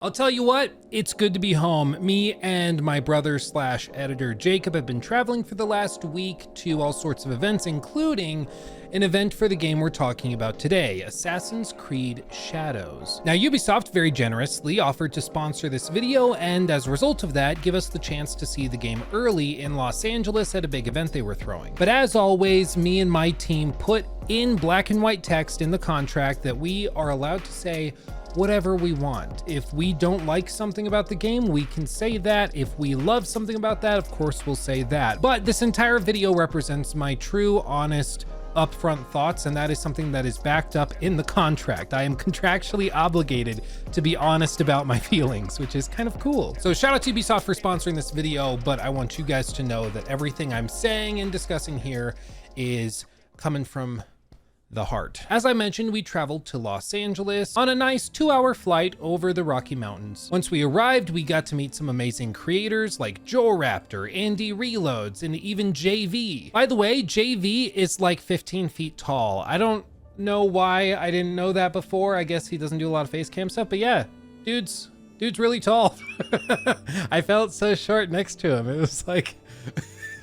I'll tell you what, it's good to be home. Me and my brother/editor Jacob have been traveling for the last week to all sorts of events, including an event for the game we're talking about today, Assassin's Creed Shadows. Now, Ubisoft very generously offered to sponsor this video, and as a result of that, give us the chance to see the game early in Los Angeles at a big event they were throwing. But as always, me and my team put in black and white text in the contract that we are allowed to say whatever we want. If we don't like something about the game, we can say that. If we love something about that, of course, we'll say that. But this entire video represents my true, honest, upfront thoughts, and that is something that is backed up in the contract. I am contractually obligated to be honest about my feelings, which is kind of cool. So shout out to Ubisoft for sponsoring this video, but I want you guys to know that everything I'm saying and discussing here is coming from the heart. As I mentioned, we traveled to Los Angeles on a nice 2-hour flight over the Rocky Mountains. Once we arrived, we got to meet some amazing creators like Joe Raptor, Andy Reloads, and even JV. By the way, JV is like 15 feet tall. I don't know why I didn't know that before. I guess he doesn't do a lot of face cam stuff, but yeah, dude's really tall. I felt so short next to him. It was like,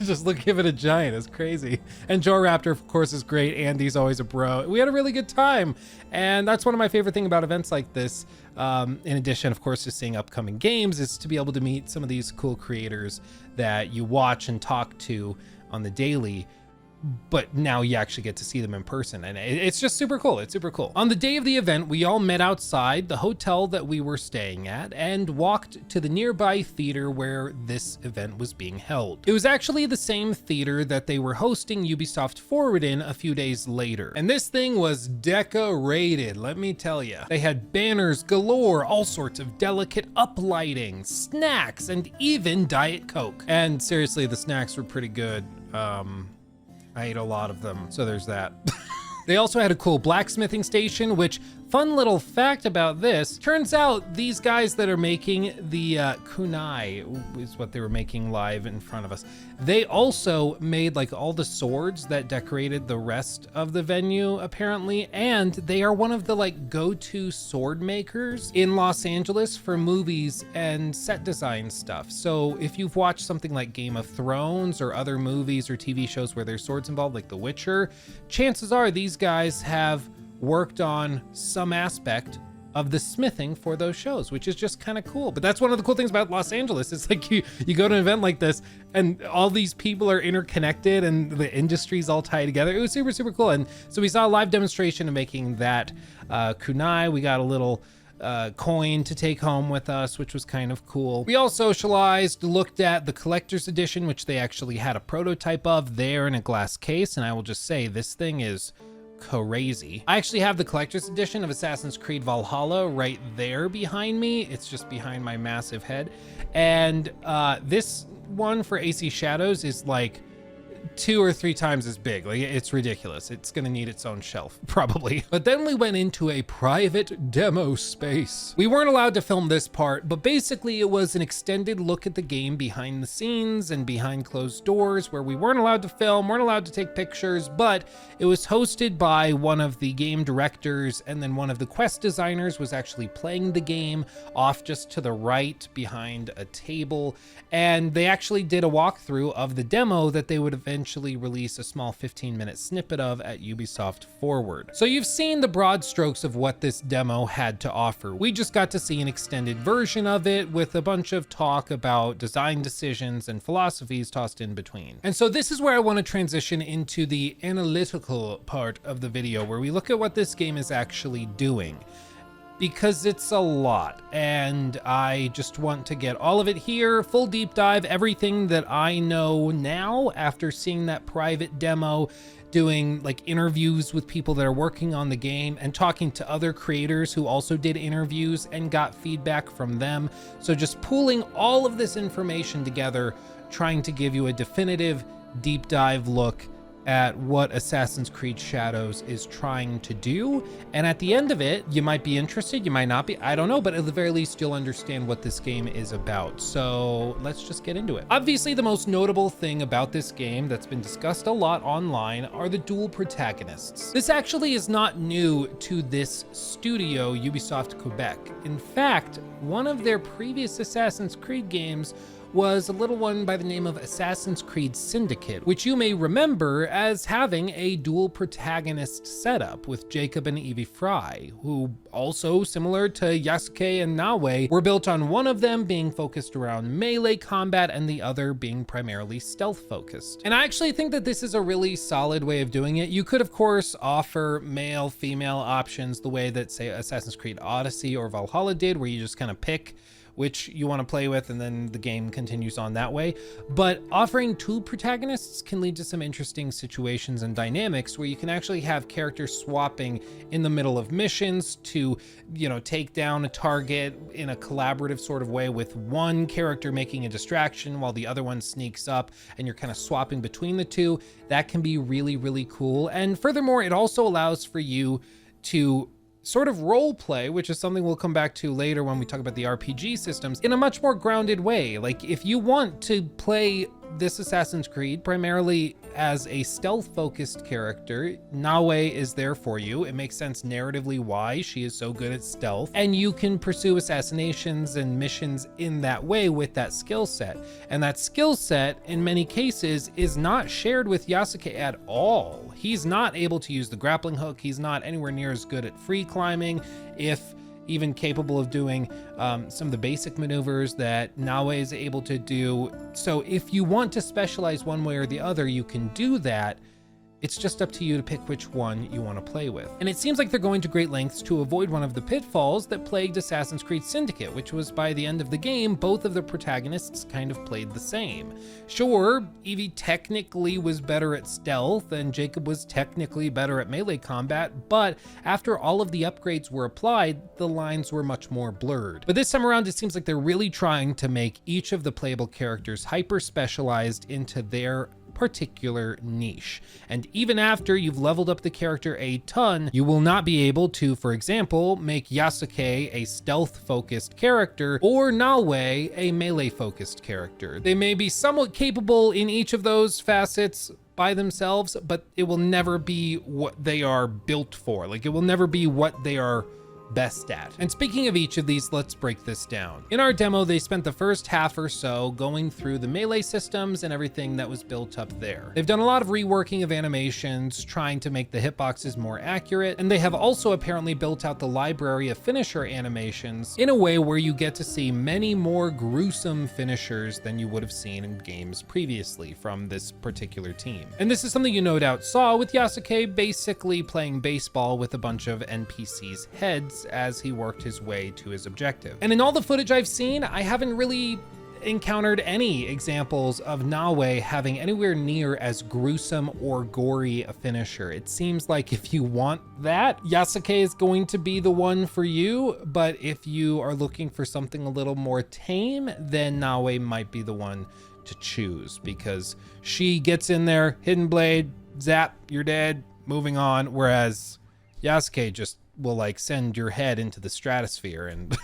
just look, give it a giant. It's crazy. And Joe Raptor, of course, is great. Andy's always a bro. We had a really good time. And that's one of my favorite things about events like this. In addition, of course, to seeing upcoming games, is to be able to meet some of these cool creators that you watch and talk to on the daily, but now you actually get to see them in person, and it's just super cool. It's super cool. On the day of the event, we all met outside the hotel that we were staying at and walked to the nearby theater where this event was being held. It was actually the same theater that they were hosting Ubisoft Forward in a few days later. And this thing was decorated, let me tell you. They had banners galore, all sorts of delicate uplighting, snacks, and even Diet Coke. And seriously, the snacks were pretty good. I ate a lot of them, so there's that. They also had a cool blacksmithing station, which, fun little fact about this, turns out these guys that are making the kunai, is what they were making live in front of us. They also made like all the swords that decorated the rest of the venue, apparently, and they are one of the like go-to sword makers in Los Angeles for movies and set design stuff. So if you've watched something like Game of Thrones or other movies or TV shows where there's swords involved, like The Witcher, chances are these guys have worked on some aspect of the smithing for those shows, which is just kind of cool. But that's one of the cool things about Los Angeles. It's like you go to an event like this and all these people are interconnected and the industries all tied together. It was super, super cool. And so we saw a live demonstration of making that kunai. We got a little coin to take home with us, which was kind of cool. We all socialized, looked at the collector's edition, which they actually had a prototype of there in a glass case. And I will just say, this thing is crazy. I actually have the collector's edition of Assassin's Creed Valhalla right there behind me. It's just behind my massive head. And this one for AC Shadows is like 2 or 3 times as big. Like, it's ridiculous. It's gonna need its own shelf, probably. But then we went into a private demo space. We weren't allowed to film this part, but basically it was an extended look at the game behind the scenes and behind closed doors, where we weren't allowed to film, weren't allowed to take pictures, but it was hosted by one of the game directors, and then one of the quest designers was actually playing the game off just to the right behind a table. And they actually did a walkthrough of the demo that they would eventually release a small 15-minute snippet of at Ubisoft Forward. So you've seen the broad strokes of what this demo had to offer. We just got to see an extended version of it with a bunch of talk about design decisions and philosophies tossed in between. And so this is where I want to transition into the analytical part of the video, where we look at what this game is actually doing, because it's a lot, and I just want to get all of it here, full deep dive, everything that I know now after seeing that private demo, doing like interviews with people that are working on the game and talking to other creators who also did interviews and got feedback from them. So just pooling all of this information together, trying to give you a definitive deep dive look at what Assassin's Creed Shadows is trying to do. And at the end of it, you might be interested, you might not be, I don't know, but at the very least, you'll understand what this game is about. So let's just get into it. Obviously, the most notable thing about this game that's been discussed a lot online are the dual protagonists. This actually is not new to this studio, Ubisoft Quebec. In fact, one of their previous Assassin's Creed games was a little one by the name of Assassin's Creed Syndicate, which you may remember as having a dual protagonist setup with Jacob and Evie Fry, who also, similar to Yasuke and Naoe, were built on one of them being focused around melee combat and the other being primarily stealth focused. And I actually think that this is a really solid way of doing it. You could, of course, offer male, female options the way that, say, Assassin's Creed Odyssey or Valhalla did, where you just kind of pick which you want to play with, and then the game continues on that way. But offering two protagonists can lead to some interesting situations and dynamics where you can actually have characters swapping in the middle of missions to, you know, take down a target in a collaborative sort of way, with one character making a distraction while the other one sneaks up, and you're kind of swapping between the two. That can be really, really cool. And furthermore, it also allows for you to sort of role play, which is something we'll come back to later when we talk about the RPG systems, in a much more grounded way. Like, if you want to play this Assassin's Creed primarily as a stealth-focused character, Naoe is there for you. It makes sense narratively why she is so good at stealth, and you can pursue assassinations and missions in that way with that skill set. And that skill set, in many cases, is not shared with Yasuke at all. He's not able to use the grappling hook. He's not anywhere near as good at free climbing, if even capable of doing some of the basic maneuvers that Naoe is able to do. So if you want to specialize one way or the other, you can do that. It's just up to you to pick which one you want to play with. And it seems like they're going to great lengths to avoid one of the pitfalls that plagued Assassin's Creed Syndicate, which was by the end of the game, both of the protagonists kind of played the same. Sure, Evie technically was better at stealth and Jacob was technically better at melee combat, but after all of the upgrades were applied, the lines were much more blurred. But this time around, it seems like they're really trying to make each of the playable characters hyper specialized into their particular niche. And even after you've leveled up the character a ton, you will not be able to, for example, make Yasuke a stealth-focused character or Naoe a melee-focused character. They may be somewhat capable in each of those facets by themselves, but it will never be what they are built for. Like, it will never be what they are best at. And speaking of each of these, let's break this down. In our demo, they spent the first half or so going through the melee systems and everything that was built up there. They've done a lot of reworking of animations, trying to make the hitboxes more accurate, and they have also apparently built out the library of finisher animations in a way where you get to see many more gruesome finishers than you would have seen in games previously from this particular team. And this is something you no doubt saw with Yasuke basically playing baseball with a bunch of NPCs' heads as he worked his way to his objective. And in all the footage I've seen, I haven't really encountered any examples of Naoe having anywhere near as gruesome or gory a finisher. It seems like if you want that, Yasuke is going to be the one for you, but if you are looking for something a little more tame, then Naoe might be the one to choose, because she gets in there, hidden blade, zap, you're dead, moving on, whereas Yasuke just will like send your head into the stratosphere and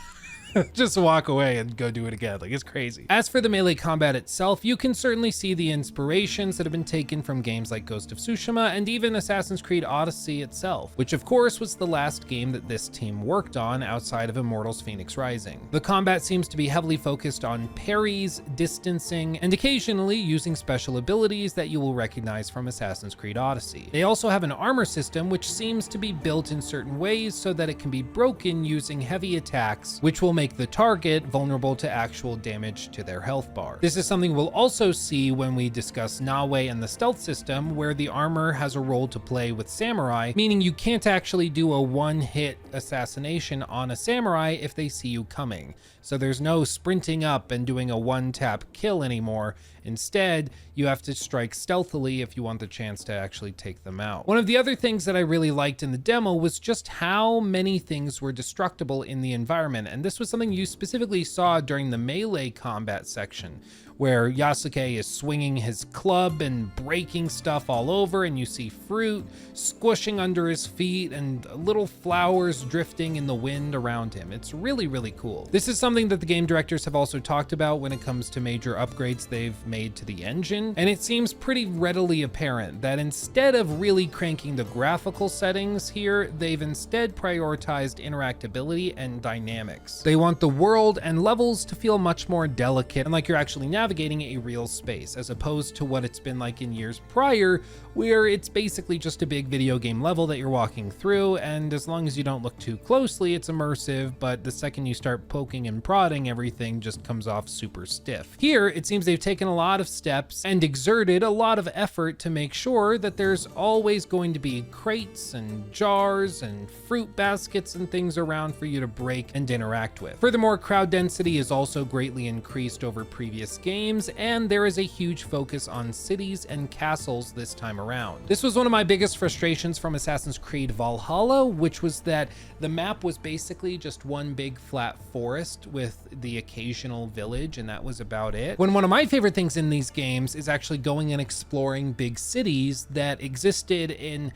just walk away and go do it again. Like, it's crazy. As for the melee combat itself, you can certainly see the inspirations that have been taken from games like Ghost of Tsushima and even Assassin's Creed Odyssey itself, which of course was the last game that this team worked on outside of Immortals Phoenix Rising. The combat seems to be heavily focused on parries, distancing, and occasionally using special abilities that you will recognize from Assassin's Creed Odyssey. They also have an armor system which seems to be built in certain ways so that it can be broken using heavy attacks, which will make the target vulnerable to actual damage to their health bar. This is something we'll also see when we discuss Naoe and the stealth system, where the armor has a role to play with samurai, meaning you can't actually do a one-hit assassination on a samurai if they see you coming. So there's no sprinting up and doing a one-tap kill anymore. Instead, you have to strike stealthily if you want the chance to actually take them out. One of the other things that I really liked in the demo was just how many things were destructible in the environment, and this was something you specifically saw during the melee combat section, where Yasuke is swinging his club and breaking stuff all over, and you see fruit squishing under his feet and little flowers drifting in the wind around him. It's really, really cool. This is something that the game directors have also talked about when it comes to major upgrades they've made to the engine, and it seems pretty readily apparent that instead of really cranking the graphical settings here, they've instead prioritized interactability and dynamics. They want the world and levels to feel much more delicate and like you're actually navigating a real space, as opposed to what it's been like in years prior, where it's basically just a big video game level that you're walking through, and as long as you don't look too closely, it's immersive, but the second you start poking and prodding, everything just comes off super stiff. Here, it seems they've taken a lot of steps and exerted a lot of effort to make sure that there's always going to be crates and jars and fruit baskets and things around for you to break and interact with. Furthermore, crowd density is also greatly increased over previous games, and there is a huge focus on cities and castles this time around. This was one of my biggest frustrations from Assassin's Creed Valhalla, which was that the map was basically just one big flat forest with the occasional village, and that was about it. When one of my favorite things in these games is actually going and exploring big cities that existed in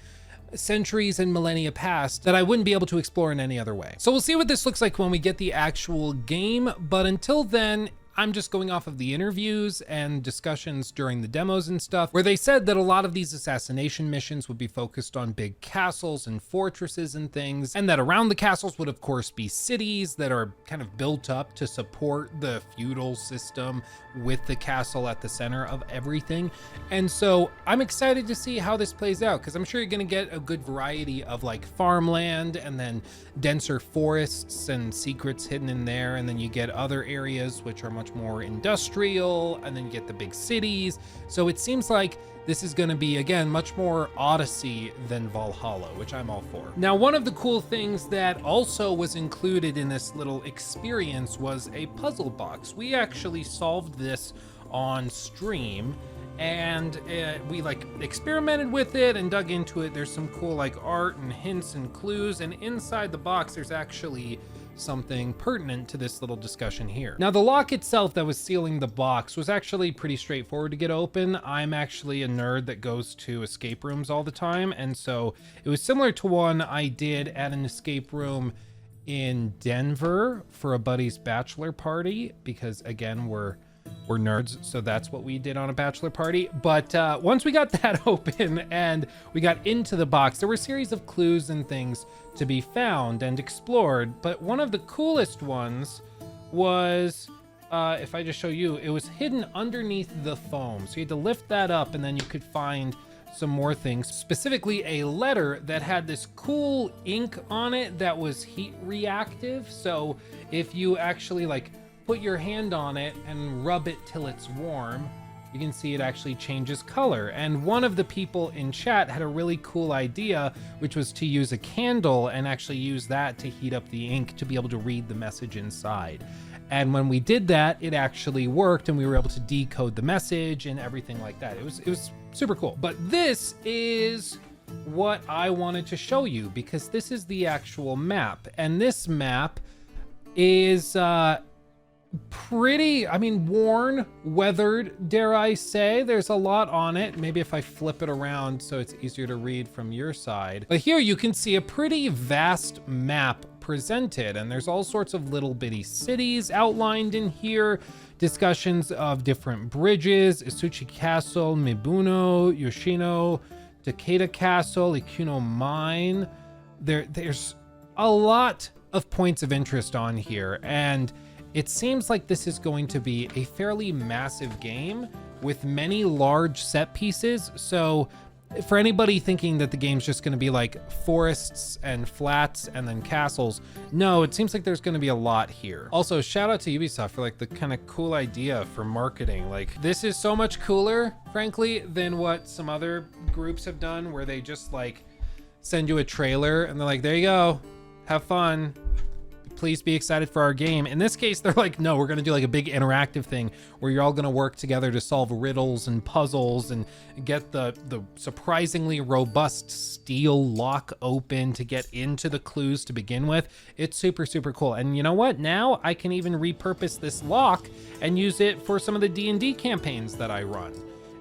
centuries and millennia past that I wouldn't be able to explore in any other way. So we'll see what this looks like when we get the actual game, but until then, I'm just going off of the interviews and discussions during the demos and stuff, where they said that a lot of these assassination missions would be focused on big castles and fortresses and things, and that around the castles would of course be cities that are kind of built up to support the feudal system with the castle at the center of everything. And so I'm excited to see how this plays out, because I'm sure you're gonna get a good variety of like farmland and then denser forests and secrets hidden in there, and then you get other areas which are much more industrial, and then you get the big cities. So it seems like this is going to be, again, much more Odyssey than Valhalla, which I'm all for. Now, one of the cool things that also was included in this little experience was a puzzle box. We actually solved this on stream, and we like experimented with it and dug into it. There's some cool like art and hints and clues, and inside the box there's actually something pertinent to this little discussion here. Now, the lock itself that was sealing the box was actually pretty straightforward to get open. I'm actually a nerd that goes to escape rooms all the time, and so it was similar to one I did at an escape room in Denver for a buddy's bachelor party, because again, we're nerds, so that's what we did on a bachelor party. But once we got that open and we got into the box, there were a series of clues and things to be found and explored. But one of the coolest ones was, if I just show you, it was hidden underneath the foam. So you had to lift that up, and then you could find some more things, specifically a letter that had this cool ink on it that was heat reactive. So if you actually like put your hand on it and rub it till it's warm, you can see it actually changes color. And one of the people in chat had a really cool idea, which was to use a candle and actually use that to heat up the ink to be able to read the message inside. And when we did that, it actually worked, and we were able to decode the message and everything like that. It was super cool. But this is what I wanted to show you, because this is the actual map, and this map is pretty, I mean, worn, weathered, dare I say. There's a lot on it. Maybe if I flip it around so it's easier to read from your side. But here you can see a pretty vast map presented, and there's all sorts of little bitty cities outlined in here, discussions of different bridges, Isuchi Castle, Mibuno, Yoshino, Takeda Castle, Ikuno Mine. There's a lot of points of interest on here, and it seems like this is going to be a fairly massive game with many large set pieces. So for anybody thinking that the game's just going to be like forests and flats and then castles, no, it seems like there's going to be a lot here. Also, shout out to Ubisoft for like the kind of cool idea for marketing. Like, this is so much cooler, frankly, than what some other groups have done, where they just like send you a trailer and they're like, there you go, have fun. please be excited for our game. In this case, they're like, no, we're gonna do like a big interactive thing where you're all gonna work together to solve riddles and puzzles and get the surprisingly robust steel lock open to get into the clues to begin with. It's super, super cool. And you know what? Now I can even repurpose this lock and use it for some of the D&D campaigns that I run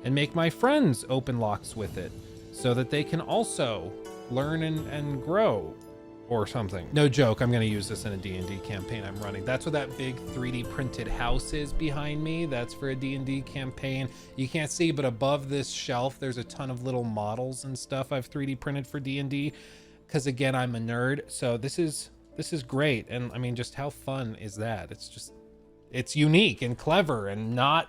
and make my friends open locks with it so that they can also learn and grow or something. No joke, I'm gonna use this in a D&D campaign I'm running. That's what that big 3D printed house is behind me. That's for a D&D campaign. You can't see, but above this shelf, there's a ton of little models and stuff I've 3D printed for D&D, because again, I'm a nerd. So this is great. And I mean, just how fun is that? It's unique and clever and not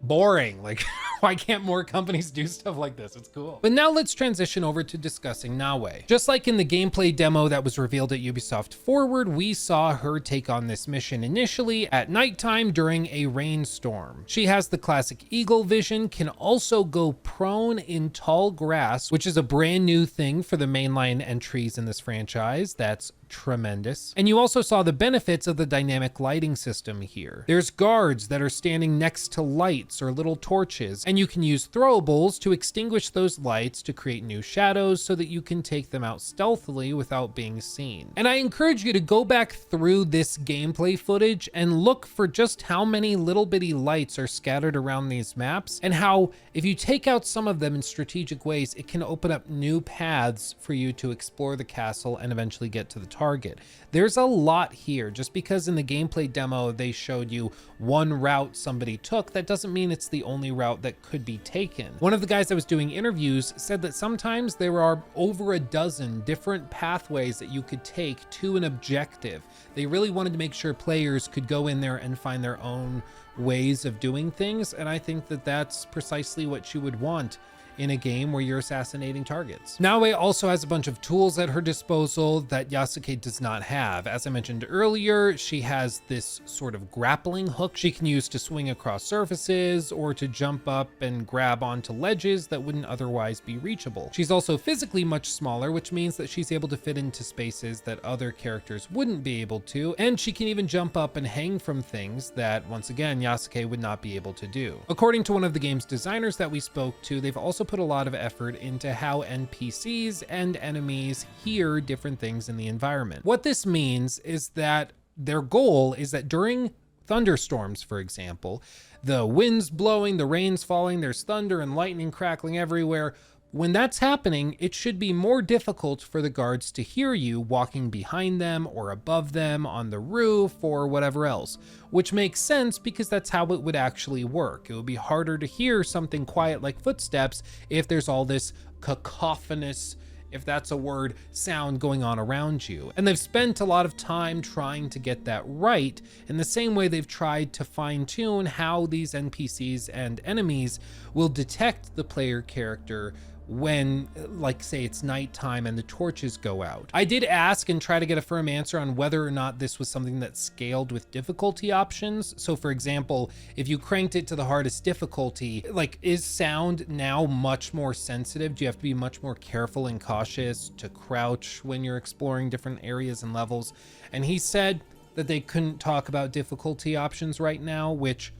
boring. Like, why can't more companies do stuff like this? It's cool. But now let's transition over to discussing Naoe. Just like in the gameplay demo that was revealed at Ubisoft Forward, we saw her take on this mission initially at nighttime during a rainstorm. She has the classic eagle vision, can also go prone in tall grass, which is a brand new thing for the mainline entries in this franchise. That's tremendous. And you also saw the benefits of the dynamic lighting system here. There's guards that are standing next to lights or little torches, and you can use throwables to extinguish those lights to create new shadows so that you can take them out stealthily without being seen. And I encourage you to go back through this gameplay footage and look for just how many little bitty lights are scattered around these maps, and how if you take out some of them in strategic ways, it can open up new paths for you to explore the castle and eventually get to the target. There's a lot here. Just because in the gameplay demo they showed you one route somebody took, that doesn't mean it's the only route that could be taken. One of the guys that was doing interviews said that sometimes there are over a dozen different pathways that you could take to an objective. They really wanted to make sure players could go in there and find their own ways of doing things, and I think that that's precisely what you would want in a game where you're assassinating targets. Naoe also has a bunch of tools at her disposal that Yasuke does not have. As I mentioned earlier, she has this sort of grappling hook she can use to swing across surfaces or to jump up and grab onto ledges that wouldn't otherwise be reachable. She's also physically much smaller, which means that she's able to fit into spaces that other characters wouldn't be able to, and she can even jump up and hang from things that, once again, Yasuke would not be able to do. According to one of the game's designers that we spoke to, they've also put a lot of effort into how NPCs and enemies hear different things in the environment. What this means is that their goal is that during thunderstorms, for example, the wind's blowing, the rain's falling, there's thunder and lightning crackling everywhere. When that's happening, it should be more difficult for the guards to hear you walking behind them or above them on the roof or whatever else, which makes sense because that's how it would actually work. It would be harder to hear something quiet like footsteps if there's all this cacophonous, if that's a word, sound going on around you. And they've spent a lot of time trying to get that right, in the same way they've tried to fine-tune how these NPCs and enemies will detect the player character when, like, say it's nighttime and the torches go out. I did ask and try to get a firm answer on whether or not this was something that scaled with difficulty options. So for example, if you cranked it to the hardest difficulty, like, is sound now much more sensitive? Do you have to be much more careful and cautious to crouch when you're exploring different areas and levels? And he said that they couldn't talk about difficulty options right now, which,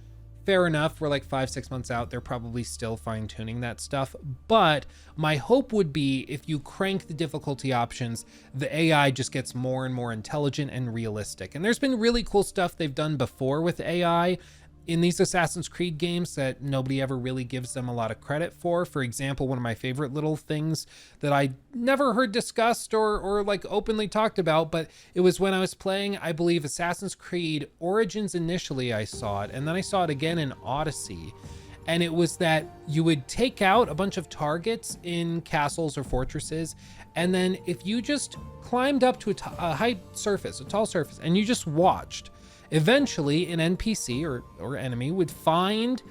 fair enough, we're like 5-6 months out, they're probably still fine-tuning that stuff. But my hope would be if you crank the difficulty options, the AI just gets more and more intelligent and realistic. And there's been really cool stuff they've done before with AI in these Assassin's Creed games that nobody ever really gives them a lot of credit for. For example, one of my favorite little things that I never heard discussed or like openly talked about, but it was when I was playing, I believe, Assassin's Creed Origins initially. I saw it, and then I saw it again in Odyssey. And it was that you would take out a bunch of targets in castles or fortresses, and then if you just climbed up to a high surface, a tall surface, and you just watched, eventually an NPC or enemy would find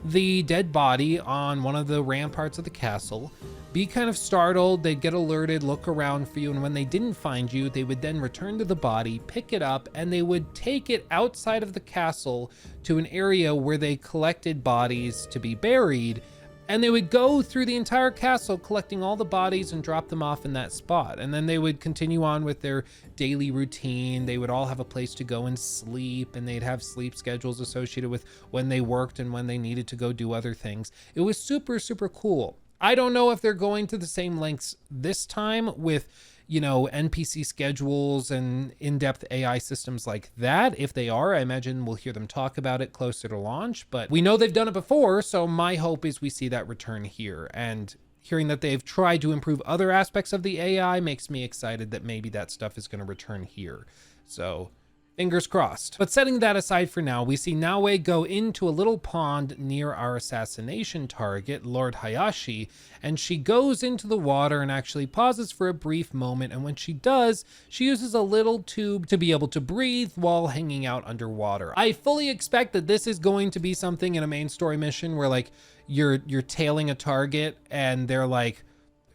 the dead body on one of the ramparts of the castle, be kind of startled, they'd get alerted, look around for you, and when they didn't find you, they would then return to the body, pick it up, and they would take it outside of the castle to an area where they collected bodies to be buried, And they would go through the entire castle collecting all the bodies and drop them off in that spot. And then they would continue on with their daily routine. They would all have a place to go and sleep, and they'd have sleep schedules associated with when they worked and when they needed to go do other things. It was super, super cool. I don't know if they're going to the same lengths this time with, you know, NPC schedules and in-depth AI systems like that. If they are, I imagine we'll hear them talk about it closer to launch, but we know they've done it before, so my hope is we see that return here. And hearing that they've tried to improve other aspects of the AI makes me excited that maybe that stuff is going to return here. So fingers crossed. But setting that aside for now, we see Naoe go into a little pond near our assassination target, Lord Hayashi, and she goes into the water and actually pauses for a brief moment. And when she does, she uses a little tube to be able to breathe while hanging out underwater. I fully expect that this is going to be something in a main story mission where like you're tailing a target and they're like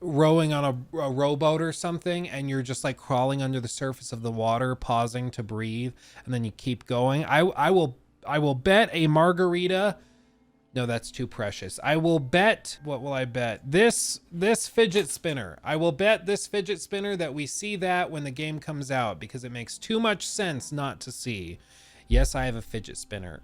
rowing on a rowboat or something, and you're just like crawling under the surface of the water, pausing to breathe, and then you keep going. I will bet a margarita. No, that's too precious. I will bet, what will I bet? This fidget spinner. I will bet this fidget spinner that we see that when the game comes out, because it makes too much sense not to see. Yes, I have a fidget spinner.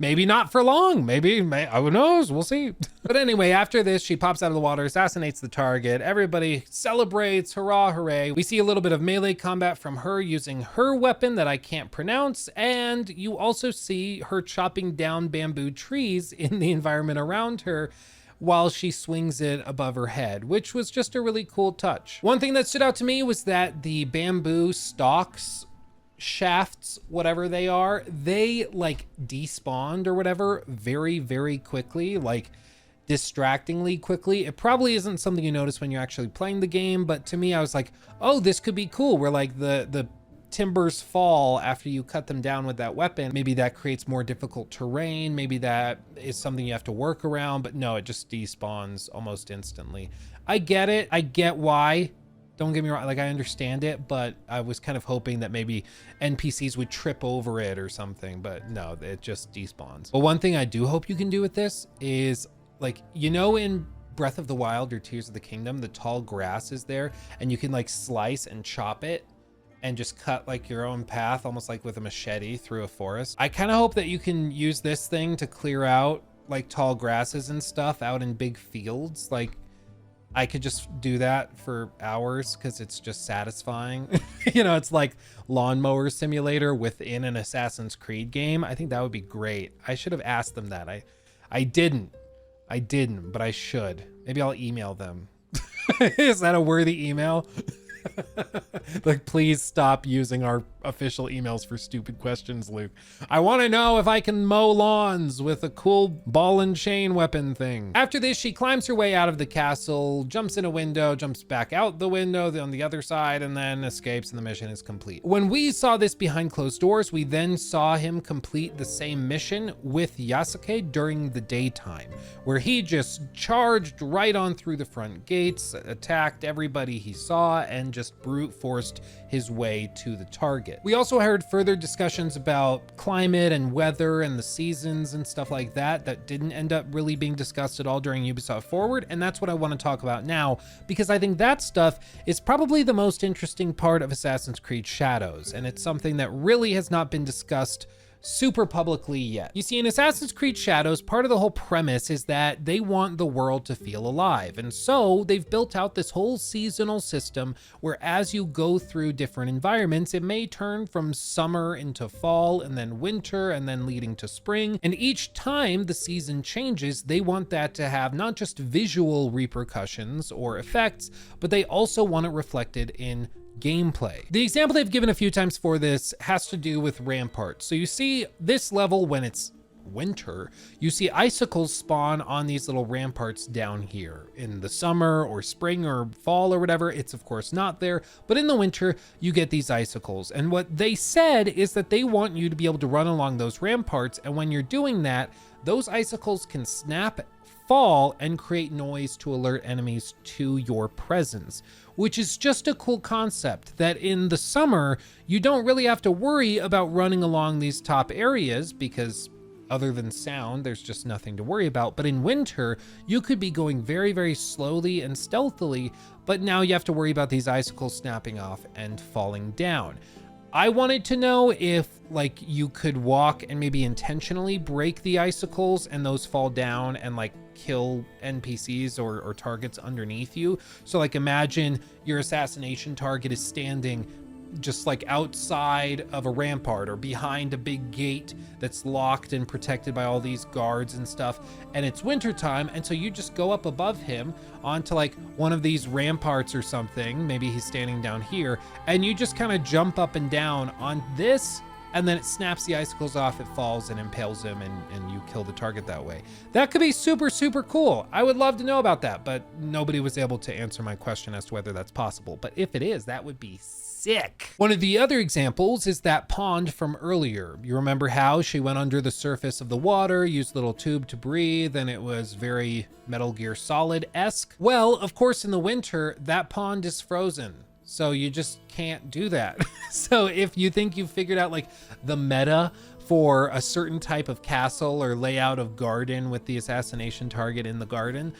Maybe not for long. Maybe, who knows? We'll see. But anyway, after this, she pops out of the water, assassinates the target. Everybody celebrates. Hurrah, hooray. We see a little bit of melee combat from her using her weapon that I can't pronounce. And you also see her chopping down bamboo trees in the environment around her while she swings it above her head, which was just a really cool touch. One thing that stood out to me was that the bamboo stalks, shafts, whatever they are, they like despawned or whatever very, very quickly, like distractingly quickly. It probably isn't something you notice when you're actually playing the game, but to me, I was like, oh, this could be cool, where like the timbers fall after you cut them down with that weapon. Maybe that creates more difficult terrain. Maybe that is something you have to work around, but no, it just despawns almost instantly. I get it. I get why. Don't get me wrong, like I understand it, but I was kind of hoping that maybe NPCs would trip over it or something, but no, it just despawns. But one thing I do hope you can do with this is, like, you know, in Breath of the Wild or Tears of the Kingdom, the tall grass is there and you can like slice and chop it and just cut like your own path, almost like with a machete through a forest. I kind of hope that you can use this thing to clear out like tall grasses and stuff out in big fields. Like, I could just do that for hours because it's just satisfying. You know, it's like lawnmower simulator within an Assassin's Creed game. I think that would be great. I should have asked them that. I didn't, but I should. Maybe I'll email them. Is that a worthy email? Like, please stop using our official emails for stupid questions, Luke. I want to know if I can mow lawns with a cool ball and chain weapon thing. After this, she climbs her way out of the castle, jumps in a window, jumps back out the window on the other side, and then escapes, and the mission is complete. When we saw this behind closed doors, we then saw him complete the same mission with Yasuke during the daytime, where he just charged right on through the front gates, attacked everybody he saw, and just brute forced his way to the target. We also heard further discussions about climate and weather and the seasons and stuff like that didn't end up really being discussed at all during Ubisoft Forward, and that's what I want to talk about now, because I think that stuff is probably the most interesting part of Assassin's Creed Shadows, and it's something that really has not been discussed super publicly yet. You see, in Assassin's Creed Shadows, part of the whole premise is that they want the world to feel alive. And so they've built out this whole seasonal system where as you go through different environments, it may turn from summer into fall and then winter and then leading to spring. And each time the season changes, they want that to have not just visual repercussions or effects, but they also want it reflected in gameplay. The example they've given a few times for this has to do with ramparts. So you see this level when it's winter, you see icicles spawn on these little ramparts down here. In the summer or spring or fall or whatever, it's of course not there, but in the winter you get these icicles. And what they said is that they want you to be able to run along those ramparts, and when you're doing that, those icicles can snap, fall, and create noise to alert enemies to your presence, which is just a cool concept that in the summer, you don't really have to worry about running along these top areas because other than sound, there's just nothing to worry about. But in winter, you could be going very, very slowly and stealthily, but now you have to worry about these icicles snapping off and falling down. I wanted to know if like you could walk and maybe intentionally break the icicles and those fall down and like kill NPCs or targets underneath you. So like imagine your assassination target is standing just like outside of a rampart or behind a big gate that's locked and protected by all these guards and stuff, and it's wintertime, and so you just go up above him onto like one of these ramparts or something, maybe he's standing down here, and you just kind of jump up and down on this, and then it snaps the icicles off, it falls and impales him, and you kill the target that way. That could be super, super cool. I would love to know about that, but nobody was able to answer my question as to whether that's possible. But if it is, that would be sick. One of the other examples is that pond from earlier. You remember how she went under the surface of the water, used a little tube to breathe, and it was very Metal Gear Solid-esque? Well, of course, in the winter, that pond is frozen. So you just can't do that. So if you think you've figured out like the meta for a certain type of castle or layout of garden with the assassination target in the garden,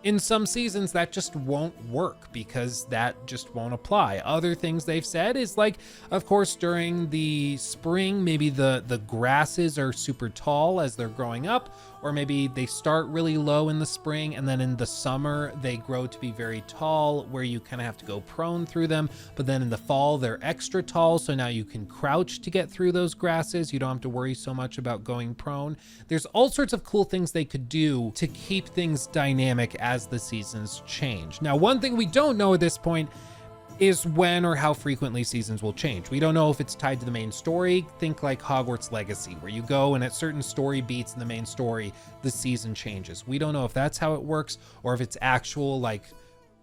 in some seasons that just won't work because that just won't apply. Other things they've said is like, of course, during the spring, maybe the grasses are super tall as they're growing up, or maybe they start really low in the spring and then in the summer they grow to be very tall where you kind of have to go prone through them. But then in the fall they're extra tall, so now you can crouch to get through those grasses. You don't have to worry so much about going prone. There's all sorts of cool things they could do to keep things dynamic as the seasons change. Now, one thing we don't know at this point is when or how frequently seasons will change. We don't know if it's tied to the main story. Think like Hogwarts Legacy, where you go and at certain story beats in the main story, the season changes. We don't know if that's how it works or if it's actual like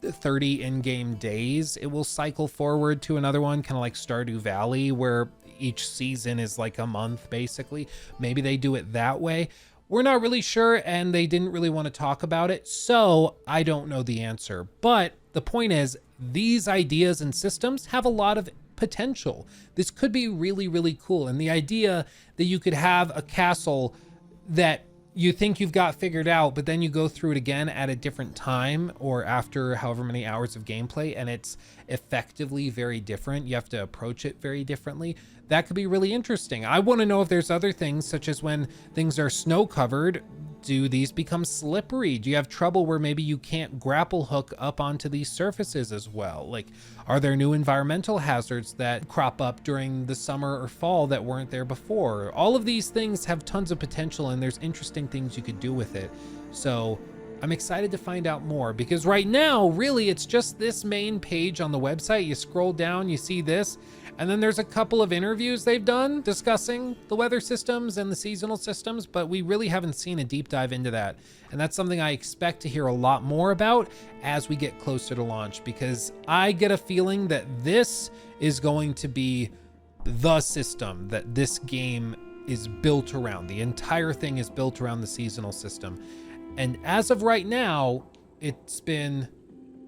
30 in-game days it will cycle forward to another one, kind of like Stardew Valley, where each season is like a month basically. Maybe they do it that way. We're not really sure, and they didn't really want to talk about it, so I don't know the answer. But the point is, these ideas and systems have a lot of potential. This could be really, really cool. And the idea that you could have a castle that you think you've got figured out, but then you go through it again at a different time or after however many hours of gameplay, and it's effectively very different. You have to approach it very differently. That could be really interesting. I want to know if there's other things, such as when things are snow covered, do these become slippery? Do you have trouble where maybe you can't grapple hook up onto these surfaces as well? Like, are there new environmental hazards that crop up during the summer or fall that weren't there before? All of these things have tons of potential, and there's interesting things you could do with it. So I'm excited to find out more, because right now, really, it's just this main page on the website. You scroll down, you see this, and then there's a couple of interviews they've done discussing the weather systems and the seasonal systems, but we really haven't seen a deep dive into that. And that's something I expect to hear a lot more about as we get closer to launch, because I get a feeling that this is going to be the system that this game is built around. The entire thing is built around the seasonal system. And as of right now, it's been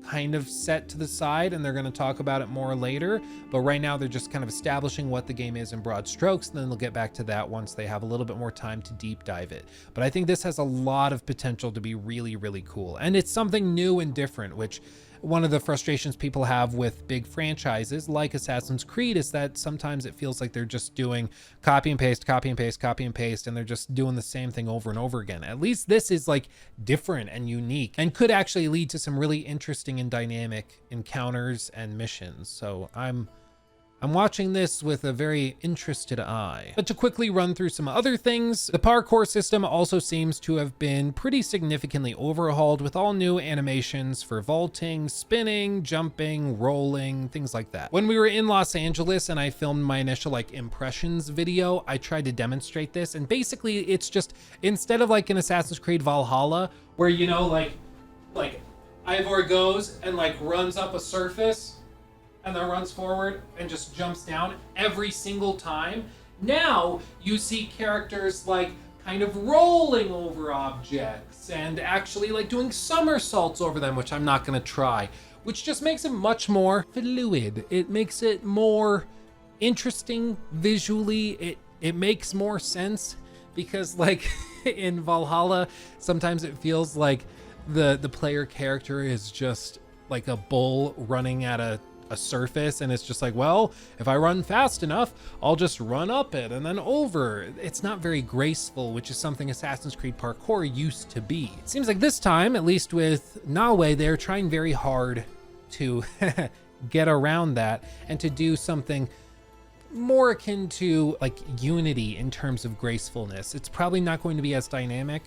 kind of set to the side, and they're going to talk about it more later. But right now they're just kind of establishing what the game is in broad strokes, and then they'll get back to that once they have a little bit more time to deep dive it. But I think this has a lot of potential to be really, really cool. And it's something new and different, which one of the frustrations people have with big franchises like Assassin's Creed is that sometimes it feels like they're just doing copy and paste, copy and paste, copy and paste, and they're just doing the same thing over and over again. At least this is like different and unique and could actually lead to some really interesting and dynamic encounters and missions. So I'm watching this with a very interested eye. But to quickly run through some other things, the parkour system also seems to have been pretty significantly overhauled with all new animations for vaulting, spinning, jumping, rolling, things like that. When we were in Los Angeles and I filmed my initial like impressions video, I tried to demonstrate this, and basically it's just, instead of like in Assassin's Creed Valhalla, where you know like Ivor goes and like runs up a surface and then runs forward and just jumps down every single time. Now you see characters like kind of rolling over objects and actually like doing somersaults over them, which I'm not gonna try, which just makes it much more fluid. It makes it more interesting visually. It makes more sense because like in Valhalla, sometimes it feels like the player character is just like a bull running at a surface, and it's just like, well, if I run fast enough, I'll just run up it and then over. It's not very graceful, which is something Assassin's Creed parkour used to be. It seems like this time, at least with Naoe, they're trying very hard to get around that and to do something more akin to like Unity in terms of gracefulness. It's probably not going to be as dynamic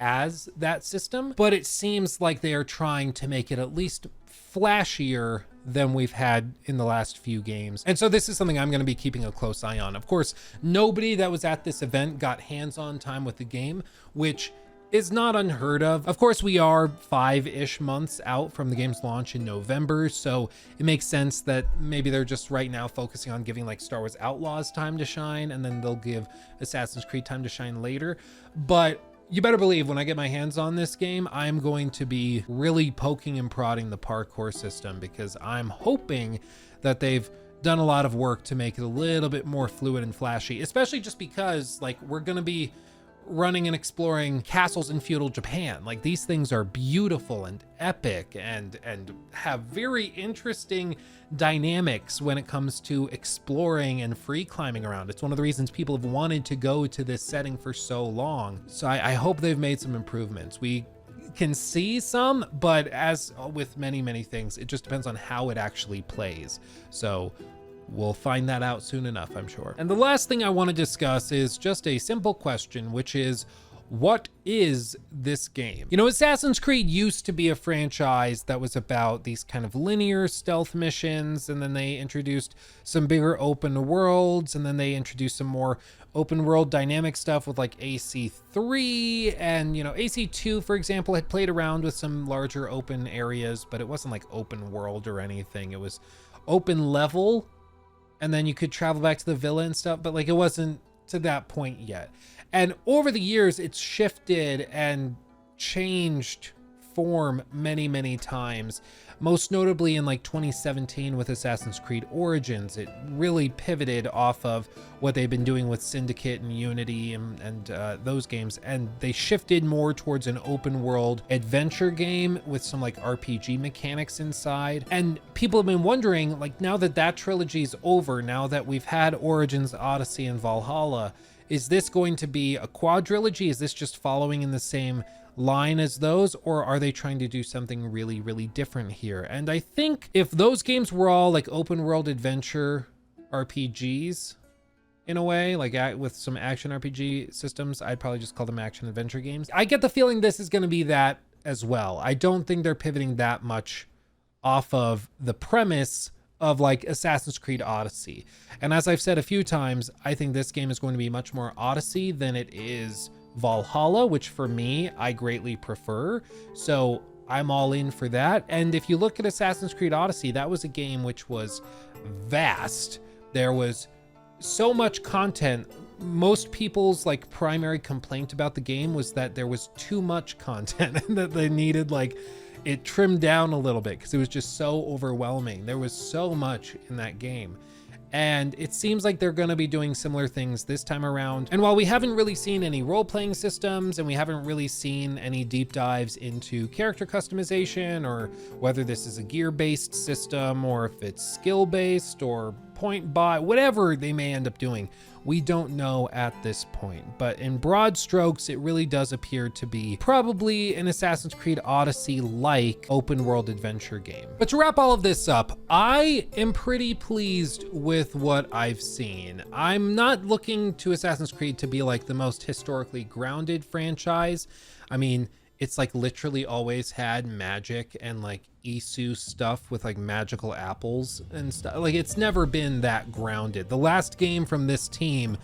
as that system, but it seems like they are trying to make it at least flashier than we've had in the last few games. And so this is something I'm going to be keeping a close eye on. Of course, nobody that was at this event got hands-on time with the game, which is not unheard of. Of course, we are 5-ish months out from the game's launch in November, so it makes sense that maybe they're just right now focusing on giving like Star Wars Outlaws time to shine, and then they'll give Assassin's Creed time to shine later. But you better believe when I get my hands on this game, I'm going to be really poking and prodding the parkour system, because I'm hoping that they've done a lot of work to make it a little bit more fluid and flashy, especially just because like we're going to be running and exploring castles in feudal Japan. Like these things are beautiful and epic and have very interesting dynamics when it comes to exploring and free climbing around. It's one of the reasons people have wanted to go to this setting for so long. So I hope they've made some improvements. We can see some, but as with many things, it just depends on how it actually plays. So we'll find that out soon enough, I'm sure. And the last thing I want to discuss is just a simple question, which is, what is this game? You know, Assassin's Creed used to be a franchise that was about these kind of linear stealth missions, and then they introduced some bigger open worlds, and then they introduced some more open world dynamic stuff with like AC3, and you know, AC2, for example, had played around with some larger open areas, but it wasn't like open world or anything. It was open level, and then you could travel back to the villa and stuff, but like it wasn't to that point yet. And over the years, it's shifted and changed form many times. Most notably in like 2017 with Assassin's Creed Origins, it really pivoted off of what they've been doing with Syndicate and Unity and those games, and they shifted more towards an open world adventure game with some like RPG mechanics inside. And people have been wondering, like, now that that trilogy's over, now that we've had Origins, Odyssey, and Valhalla, is this going to be a quadrilogy? Is this just following in the same line as those, or are they trying to do something really different here? And I think if those games were all like open world adventure RPGs in a way, like with some action RPG systems, I'd probably just call them action adventure games. I get the feeling this is going to be that as well. I don't think they're pivoting that much off of the premise of like Assassin's Creed Odyssey. And as I've said a few times, I think this game is going to be much more Odyssey than it is Valhalla, which for me, I greatly prefer. So I'm all in for that. And if you look at Assassin's Creed Odyssey, that was a game which was vast. There was so much content. Most people's like primary complaint about the game was that there was too much content and that they needed like it trimmed down a little bit because it was just so overwhelming. There was so much in that game. And it seems like they're going to be doing similar things this time around. And while we haven't really seen any role-playing systems, and we haven't really seen any deep dives into character customization, or whether this is a gear-based system, or if it's skill-based, or point buy, whatever they may end up doing, we don't know at this point. But in broad strokes, it really does appear to be probably an Assassin's Creed Odyssey-like open world adventure game. But to wrap all of this up, I am pretty pleased with what I've seen. I'm not looking to Assassin's Creed to be like the most historically grounded franchise. I mean, it's like literally always had magic and like Isu stuff with like magical apples and stuff. Like it's never been that grounded. The last game from this team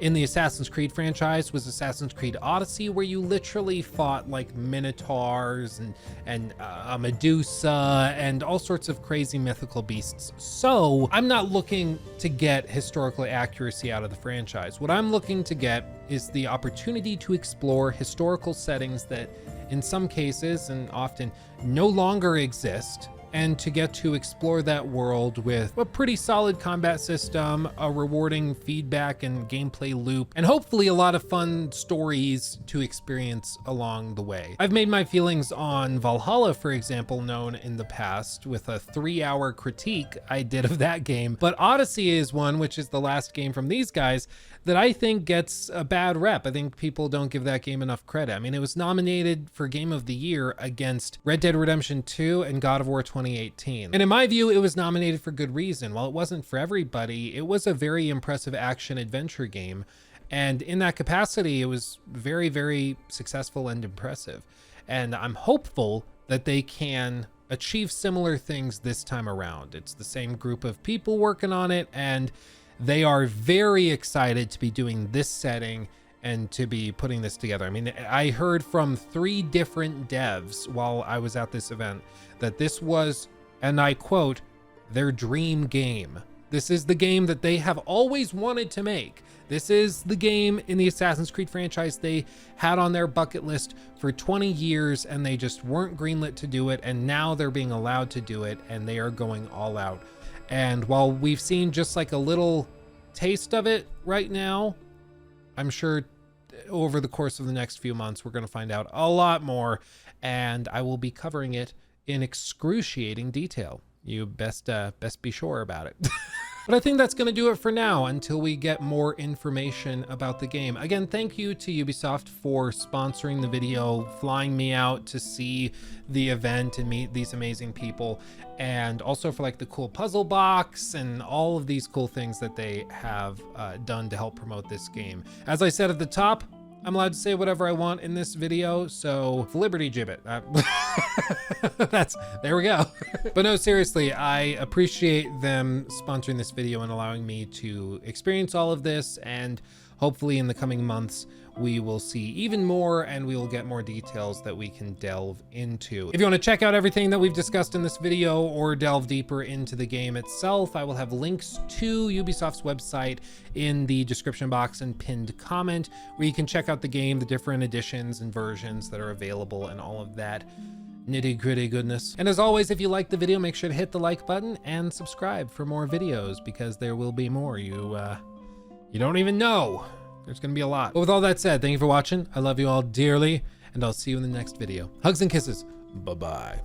in the Assassin's Creed franchise was Assassin's Creed Odyssey, where you literally fought like minotaurs and Medusa and all sorts of crazy mythical beasts. So I'm not looking to get historical accuracy out of the franchise. What I'm looking to get is the opportunity to explore historical settings that in some cases and often no longer exist and to get to explore that world with a pretty solid combat system, a rewarding feedback and gameplay loop, and hopefully a lot of fun stories to experience along the way. I've made my feelings on Valhalla, for example, known in the past with a 3-hour critique I did of that game, but Odyssey is one, which is the last game from these guys, that I think gets a bad rep. I think people don't give that game enough credit. I mean, it was nominated for Game of the Year against Red Dead Redemption 2 and God of War 2018. And in my view, it was nominated for good reason. While it wasn't for everybody, it was a very impressive action adventure game. And in that capacity, it was very, very successful and impressive. And I'm hopeful that they can achieve similar things this time around. It's the same group of people working on it, and they are very excited to be doing this setting and to be putting this together. I mean, I heard from 3 different devs while I was at this event that this was, and I quote, their dream game. This is the game that they have always wanted to make. This is the game in the Assassin's Creed franchise they had on their bucket list for 20 years, and they just weren't greenlit to do it, and now they're being allowed to do it, and they are going all out. And while we've seen just like a little taste of it right now, I'm sure over the course of the next few months, we're going to find out a lot more, and I will be covering it in excruciating detail. You best be sure about it. But I think that's going to do it for now until we get more information about the game. Again, thank you to Ubisoft for sponsoring the video, flying me out to see the event and meet these amazing people, and also for like the cool puzzle box and all of these cool things that they have done to help promote this game. As I said at the top, I'm allowed to say whatever I want in this video, so Liberty Gibbet. There we go. But no, seriously, I appreciate them sponsoring this video and allowing me to experience all of this, and hopefully in the coming months, we will see even more and we will get more details that we can delve into. If you want to check out everything that we've discussed in this video or delve deeper into the game itself, I will have links to Ubisoft's website in the description box and pinned comment, where you can check out the game, the different editions and versions that are available, and all of that nitty-gritty goodness. And as always, if you liked the video, make sure to hit the like button and subscribe for more videos, because there will be more. You don't even know. There's gonna be a lot. But with all that said, thank you for watching. I love you all dearly, and I'll see you in the next video. Hugs and kisses. Bye-bye.